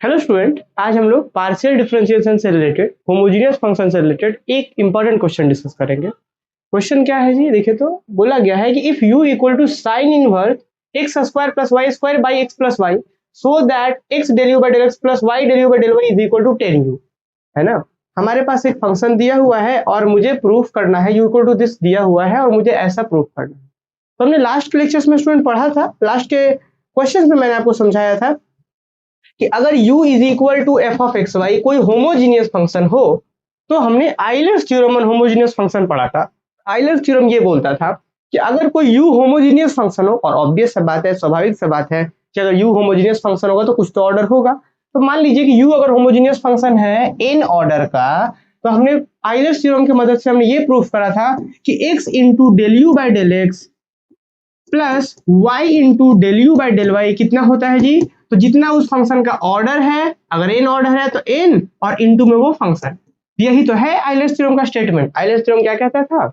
Hello student, आज हम लोग पार्शियल डिफरेंशिएशन से रिलेटेड होमोजेनियस फंक्शन से रिलेटेड एक इंपॉर्टेंट क्वेश्चन डिस्कस करेंगे। क्वेश्चन क्या है जी, देखिए तो बोला गया है कि if u equal to sine inverse x square plus y square by x plus y so that x del u by del x plus y del u by del y is equal to 10u, है ना। हमारे पास एक function दिया हुआ है और मुझे proof करना है, u इक्वल टू दिस दिया हुआ है और मुझे ऐसा प्रूफ करना है। तो हमने लास्ट के लेक्चर्स में स्टूडेंट पढ़ा था, लास्ट के क्वेश्चन में मैंने आपको समझाया था कि अगर u is equal to f of x y कोई होमोजीनियस फंक्शन हो तो हमने Euler's theorem on homogeneous function पढ़ा था। आइलर्स थ्योरम ये बोलता था कि अगर कोई u होमोजीनियस फंक्शन हो, और ऑब्वियस सा बात है, स्वाभाविक सा बात है कि अगर u होमोजीनियस फंक्शन होगा तो कुछ तो ऑर्डर होगा। तो मान लीजिए कि u अगर होमोजीनियस फंक्शन है n ऑर्डर का, तो हमने आइलर्स थ्योरम की मदद से हमने ये प्रूफ करा था कि x into del u by del x plus y into del u by del y कितना होता है जी, तो जितना उस फंक्शन का ऑर्डर है, अगर n ऑर्डर है तो n और इनटू में वो फंक्शन। यही तो है आइलर्स थ्योरम का स्टेटमेंट। आइलर्स थ्योरम क्या कहता था?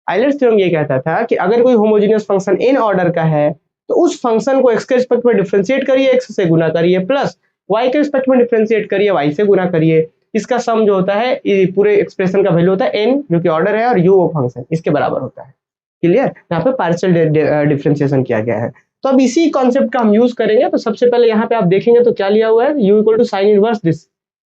आइलर्स थ्योरम ये कहता था कि अगर कोई होमोजेनियस फंक्शन n ऑर्डर का है तो उस फंक्शन को x के रिस्पेक्ट में डिफरेंशिएट करिए, x से गुना करिए, प्लस y के रिस्पेक्ट में डिफरेंशिएट करिए, y से गुना करिए। इसका सम जो होता है, पूरे एक्सप्रेशन का वैल्यू होता है n जो कि ऑर्डर है और u वो फंक्शन, इसके बराबर होता है। क्लियर? यहाँ पे पार्शियल डिफरेंशिएशन किया गया है। तो अब इसी कॉन्सेप्ट का हम यूज करेंगे। तो सबसे पहले यहाँ पे आप देखेंगे तो क्या लिया हुआ है, u equal to sine inverse this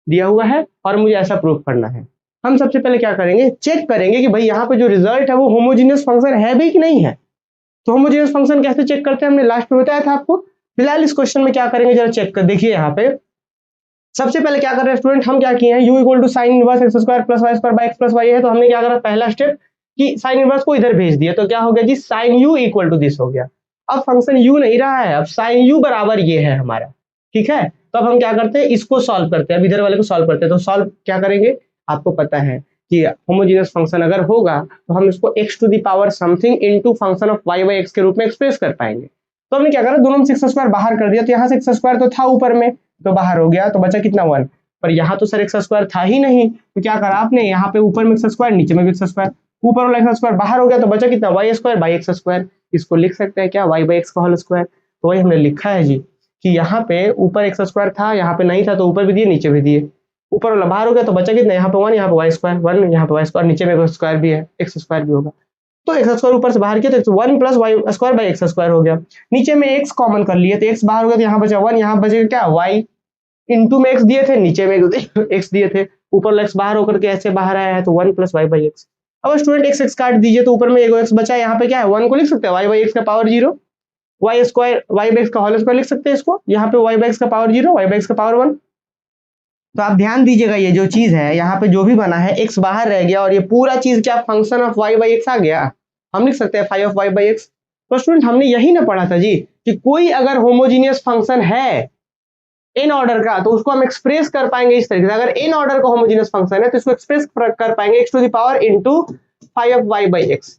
दिया हुआ है और मुझे ऐसा प्रूफ करना है। हम सबसे पहले क्या करेंगे, चेक करेंगे कि भाई यहाँ पे जो रिजल्ट है वो होमोजेनियस फंक्शन है भी कि नहीं है। तो होमोजेनियस फंक्शन कैसे चेक करते हैं हमने लास्ट में बताया था आपको। फिलहाल इस क्वेश्चन में क्या करेंगे जरा चेक कर देखिए। यहाँ पे सबसे पहले क्या कर रहे हैं स्टूडेंट, हम क्या किए हैं, u equal to sine inverse x square plus y square by x plus y है। तो हमने क्या करा, पहला स्टेप कि साइन इनवर्स को इधर भेज दिया, तो क्या हो गया जी, sine u equal to this हो गया। अब फंक्शन u नहीं रहा है, अब साइन u बराबर ये है हमारा, ठीक है। तो अब हम क्या करते हैं, इसको सॉल्व करते हैं, अब इधर वाले को सॉल्व करते हैं। तो सॉल्व क्या करेंगे, आपको पता है कि होमोजेनियस फंक्शन अगर होगा तो हम इसको x to the power something into function of y by x के रूप में एक्सप्रेस कर पाएंगे। तो हमने क्या करा, दोनों में एक्स स्क्वायर बाहर कर दिया। तो यहाँ से एक्स स्क्वायर तो था ऊपर में, तो बाहर हो गया, तो बचा कितना 1। पर यहाँ तो सर एक्स स्क्वायर था ही नहीं, तो क्या करा आपने, यहाँ पे ऊपर में एक्स स्क्वायर, नीचे में भी एक्स स्क्वायर, ऊपर वाला एक्स स्क्वायर बाहर हो गया, तो बचा कितना y square by x square. इसको लिख सकते हैं क्या, वाई बाई एक्स का होल स्क्वायर। तो वही हमने लिखा है जी कि यहाँ पे ऊपर एक्स स्क्वायर था, यहाँ पे नहीं था, तो ऊपर भी दिए नीचे भी दिए, ऊपर वाला बाहर हो गया, तो बचा कितना, यहाँ पे 1, यहाँ पे वाई स्क्वायर 1, यहाँ पे वाई स्क्वायर, नीचे में एक्स स्क्वायर भी है, एक्स स्क्वायर भी होगा। तो एक्स स्क्वायर ऊपर से बाहर किया तो 1 plus y square by x square हो गया। नीचे में एक्स कॉमन कर लिए तो एक्स बाहर हो गया, तो यहाँ बचा 1, यहाँ बचेगा क्या, वाई इंटू में एक्स दिए थे, नीचे में एक्स दिए थे, ऊपर एक्स बाहर होकर के ऐसे बाहर आया है, तो 1 प्लस वाई बाई एक्स। अब स्टूडेंट एक्स एक्स काट दीजिए तो ऊपर में एक एक्स बचा है, यहाँ पे क्या है 1 को लिख सकते हैं वाई बाई एक्स का power 0, y square y by x का होल स्क्वायर लिख सकते हैं इसको, यहाँ पे वाई बाई एक्स का पावर 0, वाई बाई एक्स का पावर 1। तो आप ध्यान दीजिएगा, ये जो चीज है यहाँ पे जो भी बना है एक्स बाहर रह गया और ये पूरा चीज क्या function of y by x आ गया। हम लिख सकते हैं phi of y by x. तो स्टूडेंट हमने यही ना पढ़ा था जी कि कोई अगर होमोजीनियस फंक्शन है n ऑर्डर का तो उसको हम एक्सप्रेस कर पाएंगे इस तरीके से। अगर n ऑर्डर का होमोजेनियस फंक्शन है तो इसको एक्सप्रेस कर पाएंगे x to the power into phi of y by x।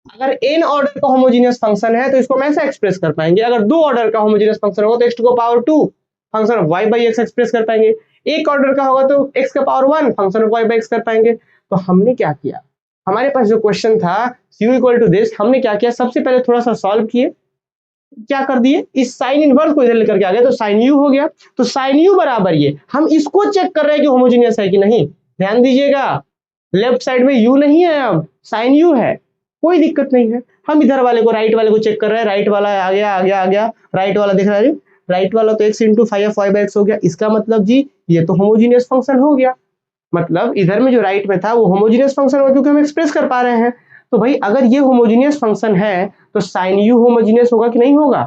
अगर n ऑर्डर का होमोजेनियस फंक्शन है तो इसको हम ऐसे एक्सप्रेस कर पाएंगे। अगर 2 ऑर्डर का होमोजेनियस फंक्शन होगा तो x to the power 2 function of y by x express कर पाएंगे। एक ऑर्डर का होगा तो x का power 1 function of y by x कर पाएंगे। तो हमने क्या किया, हमारे पास जो क्वेश्चन था u इक्वल टू दिस, हमने क्या किया, सबसे पहले थोड़ा सा सॉल्व किए, क्या कर दिए, इस साइन इनवर्स को इधर लेकर के आ गया तो साइन यू हो गया। तो साइन यू बराबर ये, हम इसको चेक कर रहे हैं कि होमोजेनियस है कि नहीं। ध्यान दीजिएगा, लेफ्ट साइड में यू नहीं है, अब साइन यू है, कोई दिक्कत नहीं है। हम इधर वाले को, राइट वाले को चेक कर रहे हैं, राइट वाला आ गया आ गया आ गया, राइट वाला दिख रहा है, राइट वाला तो x into phi of y by x हो गया। इसका मतलब जी ये तो होमोजेनियस फंक्शन हो गया, मतलब इधर में जो राइट में था वो होमोजेनियस फंक्शन हो, क्योंकि हम एक्सप्रेस कर पा रहे हैं। तो भाई अगर ये होमोजेनियस फंक्शन है तो साइन यू होमोजेनियस होगा कि नहीं होगा,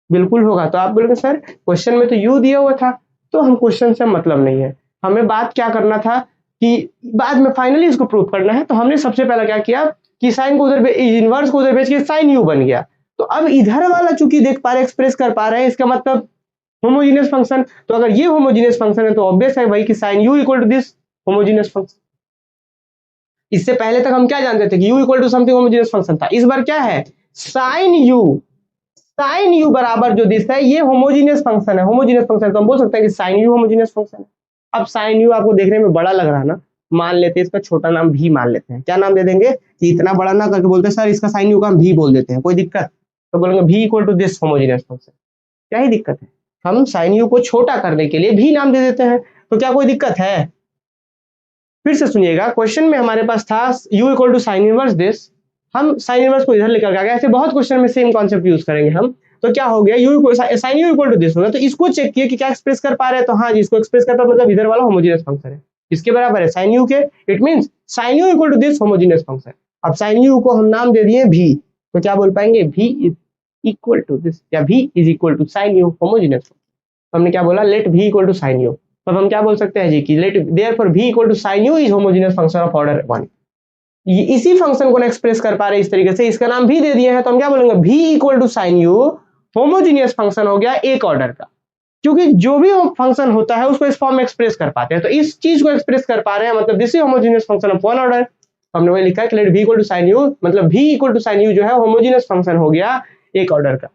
बिल्कुल होगा। तो आप बोलोगे सर क्वेश्चन में तो यू दिया हुआ था, तो हम क्वेश्चन से मतलब नहीं है, हमें बात क्या करना था कि बाद में फाइनली इसको प्रूव करना है। तो हमने सबसे पहले क्या किया कि साइन को उधर इनवर्स को उधर भेज के साइन यू बन गया। तो अब इधर वाला चूंकि देख पा रहे एक्सप्रेस कर पा रहे हैं, इसका मतलब होमोजेनियस फंक्शन। तो अगर ये होमोजेनियस फंक्शन है तो ऑब्वियस है भाई कि sine u equal to this homogeneous function. इससे पहले तक हम क्या जानते थे कि u equal to something homogeneous function था। इस बार क्या है, साइन यू बराबर जो दिस है ये होमोजेनियस फंक्शन है। होमोजेनियस फंक्शन तो हम बोल सकते हैं कि साइन यू होमोजेनियस फंक्शन है। अब साइन यू आपको देखने में बड़ा लग रहा है ना, मान लेते हैं इसका छोटा नाम भी मान लेते हैं। क्या नाम दे देंगे कि इतना बड़ा ना करके बोलते हैं सर इसका साइन यू का हम भी बोल देते हैं, कोई दिक्कत? तो बोलेंगे v equal to this homogeneous function, क्या ही दिक्कत है। हम साइन यू को छोटा करने के लिए भी नाम दे देते हैं, तो क्या कोई दिक्कत है? फिर से सुनिएगा, क्वेश्चन में हमारे पास था u equal to sine inverse this, हम साइन इनवर्स को इधर लेकर आ गए। ऐसे बहुत क्वेश्चन में सेम कॉन्सेप्ट यूज करेंगे हम। तो क्या हो गया, sine u equal to this हो गया। तो इसको चेक किए कि क्या एक्सप्रेस कर पा रहे हैं, तो हाँ जी, इसको एक्सप्रेस कर पा, मतलब इधर वाला होमोजेनियस फंक्शन है, इसके बराबर है साइन यू के। It means sine u equal to this homogeneous function. अब साइन यू को हम नाम दे दिए भी, तो क्या बोल पाएंगे, भी इज इक्वल टू दिस, या v is equal to sine u homogeneous function. हमने क्या बोला, लेट भी इक्वल टू साइन यू। तब हम क्या बोल सकते हैं जी कि let therefore v equal to sine u is homogeneous function of order 1। ये इसी फंक्शन को ना एक्सप्रेस कर पा रहे इस तरीके से, इसका नाम भी दे दिए हैं, तो हम क्या बोलेंगे, v equal to sine u homogeneous function हो गया एक ऑर्डर का। क्योंकि जो भी फंक्शन होता है उसको इस फॉर्म में एक्सप्रेस कर पाते हैं, तो इस चीज को एक्सप्रेस कर पा रहे हैं, मतलब this is homogeneous function of one order. हमने वही लिखा है कि लेट भी इक्वल टू साइन यू, मतलब भी इक्वल टू साइन यू जो है होमोजेनियस फंक्शन हो गया एक ऑर्डर का।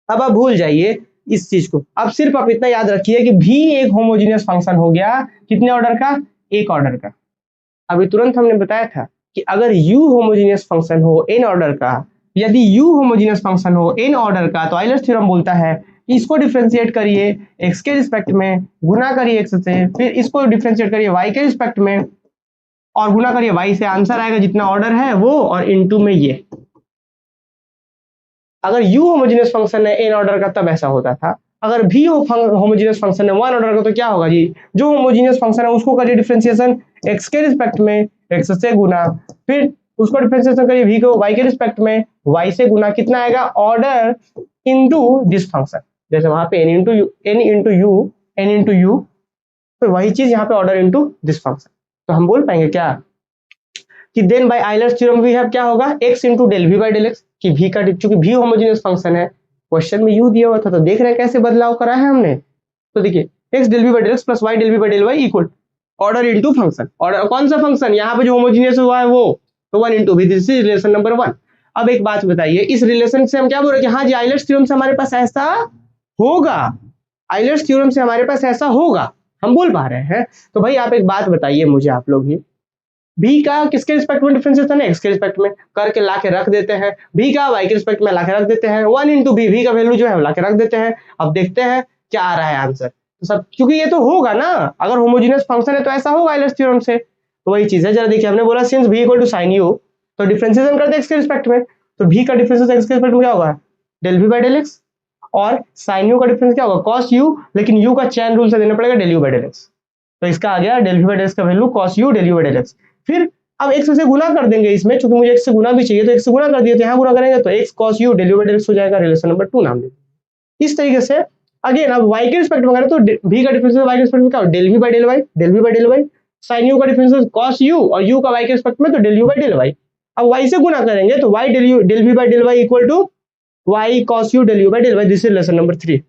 अब आप भूल जाइए इस चीज को, अब सिर्फ आप इतना याद रखिए कि भी एक होमोजेनियस फंक्शन हो गया कितने ऑर्डर का, एक ऑर्डर का। अभी तुरंत हमने बताया था कि अगर u होमोजेनियस फंक्शन हो n ऑर्डर का, यदि u होमोजेनियस फंक्शन हो n ऑर्डर का, तो आइलर्स थ्योरम बोलता है कि इसको डिफरेंशिएट करिए x के रिस्पेक्ट में, गुना करिए x से, फिर इसको डिफरेंशिएट करिए y के रिस्पेक्ट में और गुना करिए y से, आंसर आएगा जितना ऑर्डर है वो, और इनटू में ये। अगर u होमोजेनियस फंक्शन है n ऑर्डर का तब ऐसा होता था, अगर भी होमोजेनियस फंक्शन है वन ऑर्डर का तो क्या होगा जी, जो होमोजेनियस फंक्शन है उसको करिए डिफरेंशिएशन x के रिस्पेक्ट में x से गुना, फिर उसको डिफरेंशिएशन करिए v को y के रिस्पेक्ट में y से गुना, कितना आएगा, ऑर्डर इनटू दिस फंक्शन। जैसे वहां पे n इंटू यू, तो वही चीज यहाँ पे ऑर्डर इनटू दिस फंक्शन। तो हम बोल पाएंगे क्या कि then by Euler's theorem we have क्या होगा, x into del v by del x, कि v का, चूंकि v होमोजेनियस फंक्शन है, क्वेश्चन में u दिया हुआ था, तो देख रहे हैं कैसे बदलाव करा है हमने। तो देखिए x del v by del x plus y del v by del y equal order into function, order कौन सा फंक्शन, यहाँ पे जो होमोजेनियस हुआ है वो, तो 1 इंटू भी, दिस इज रिलेशन नंबर 1। अब एक बात बताइए, इस रिलेशन से हम क्या बोल रहे हैं कि हाँ जी आइलर्स थ्योरम से हमारे पास ऐसा होगा, आइलर्स थ्योरम से हमारे पास ऐसा होगा, हम बोल पा रहे हैं। तो भाई आप एक बात बताइए मुझे, आप लोग ही, भी का किसके रिस्पेक्ट में डिफरेंशिएशन है, x के रिस्पेक्ट में, करके ला के रख देते हैं, भी का y के रिस्पेक्ट में ला के रख देते हैं, 1 इंटू भी का वैल्यू जो है ला के रख देते हैं। अब देखते हैं क्या आ रहा है आंसर, तो सब, क्योंकि ये तो होगा ना, अगर होमोजेनियस फंक्शन है तो ऐसा होगा आइलर्स थ्योरम से। तो वही चीज है, जरा देखिए, हमने बोला since v equal to sine u, तो डिफरेंशिएशन करते हैं x के रिस्पेक्ट में, तो v का डिफरेंशिएशन x के रिस्पेक्ट में क्या होगा, del v by del x, और साइन यू का डिफरेंस क्या होगा, कॉस यू, लेकिन u का चैन रूल से देना पड़ेगा del u by del x, तो इसका आ गया del v by del x का value cos u del u by del x. फिर अब x से गुना कर देंगे इसमें, क्योंकि मुझे x से गुना भी चाहिए, तो x से गुना कर दिए, तो यहाँ गुना करेंगे तो x cos u del u by del x हो जाएगा, रिलेशन नंबर 2 नाम देते। इस तरीके से अगेन अब y के रिस्पेक्ट में करें तो v का डिफरेंस y के रिस्पेक्ट में क्या हो, del v by del y, del v by del y, sin u का डिफरेंस cos u, और u का y के रिस्पेक्ट में तो del u by del y। अब y से गुना करेंगे तो y del v by del y equal to y cos u del u by del y, this is relation number 3।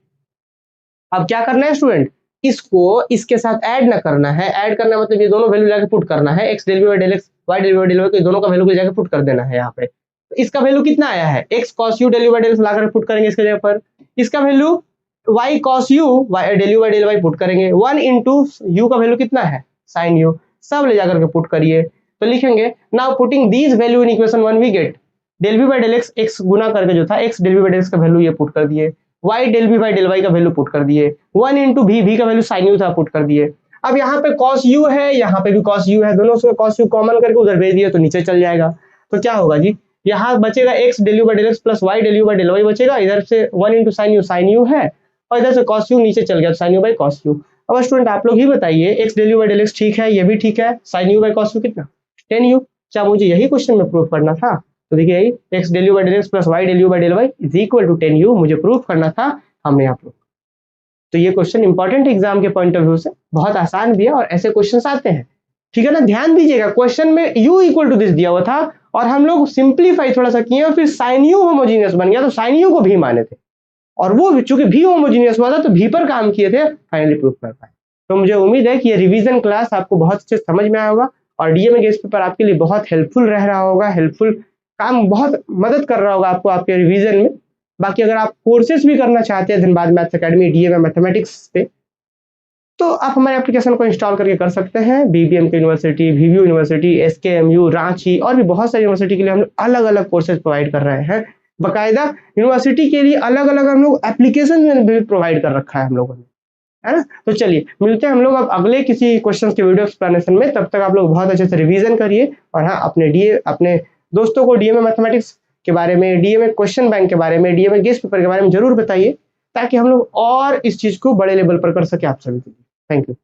अब क्या करना है स्टूडेंट, इसको इसके साथ ऐड ना करना है, ऐड करना मतलब ये दोनों वैल्यू जाके पुट करना है, x del v by del x, y del v by del y, दोनों का वैल्यू जाके पुट कर देना है यहाँ पे। तो इसका वैल्यू कितना आया है, x cos u del u by del x लाकर पुट करेंगे इसके जगह पर, इसका value y cos u del u by del y put करेंगे, 1 इंटू u का वैल्यू कितना है sin u, सब ले जाकर के पुट करिए, तो लिखेंगे now putting these value in equation 1 we get del v by del x, x गुना करके जो था x del v by del x का वैल्यू ये पुट कर दिए, y del v by del y का वैल्यू पुट कर दिए, 1 इंटू v का वैल्यू sin u था पुट कर दिए। अब यहाँ पे cos u है, यहाँ पे भी cos u है, दोनों से cos u कॉमन करके उधर भेज दिए तो नीचे चल जाएगा, तो क्या होगा जी, यहाँ बचेगा x del u by del x plus y del u by del y बचेगा, इधर से 1 इंटू sin u है, और इधर से cos u नीचे चल गया, sin u by cos u। अब स्टूडेंट आप लोग ही बताइए, x del u by del x ठीक है, ये भी ठीक है, sin u by cos u कितना 10u, क्या मुझे यही क्वेश्चन में प्रूफ करना था, तो देखिए यही x del u by del x plus y del u by del y is equal to 10u मुझे प्रूफ करना था, हमने आप लोग। तो ये क्वेश्चन इंपॉर्टेंट एग्जाम के पॉइंट ऑफ व्यू से बहुत आसान भी है, और ऐसे क्वेश्चन आते हैं, ठीक है ना। ध्यान दीजिएगा, क्वेश्चन में u इक्वल टू दिस दिया हुआ था और हम लोग सिंप्लीफाई थोड़ा सा किए और फिर साइन u होमोजेनियस बन गया, तो साइन u को भी माने थे, और वो चूंकि भी होमोजेनियस हुआ था तो भी पर काम किए थे, फाइनली प्रूफ कर पाए। तो मुझे उम्मीद है कि ये रिवीजन क्लास आपको बहुत अच्छे समझ में आया होगा, और डीएमए गेस्ट पेपर आपके लिए बहुत हेल्पफुल रह रहा होगा, हेल्पफुल काम बहुत मदद कर रहा होगा आपको आपके रिवीजन में। बाकी अगर आप कोर्सेज भी करना चाहते हैं Dhanbad maths academy DMA mathematics पे, तो आप हमारे एप्लीकेशन को इंस्टॉल करके कर सकते हैं। बीबीएम की यूनिवर्सिटी, वीवीयू यूनिवर्सिटी, एसकेएमयू, रांची और भी बहुत सारी यूनिवर्सिटी के लिए हम अलग अलग कोर्सेज प्रोवाइड कर रहे हैं। बाकायदा यूनिवर्सिटी के लिए अलग अलग हम लोग एप्लीकेशन भी प्रोवाइड कर रखा है हम लोगों ने, है ना। तो चलिए मिलते हैं हम लोग अब अगले किसी क्वेश्चन के वीडियो एक्सप्लेनेशन में। तब तक आप लोग बहुत अच्छे से रिवीजन करिए, और हाँ अपने दोस्तों को डीएमए मैथमेटिक्स के बारे में, डीएमए क्वेश्चन बैंक के बारे में, डीएमए गेस्ट पेपर के बारे में जरूर बताइए, ताकि हम लोग और इस चीज को बड़े लेवल पर कर सके आप सभी के लिए। Thank you.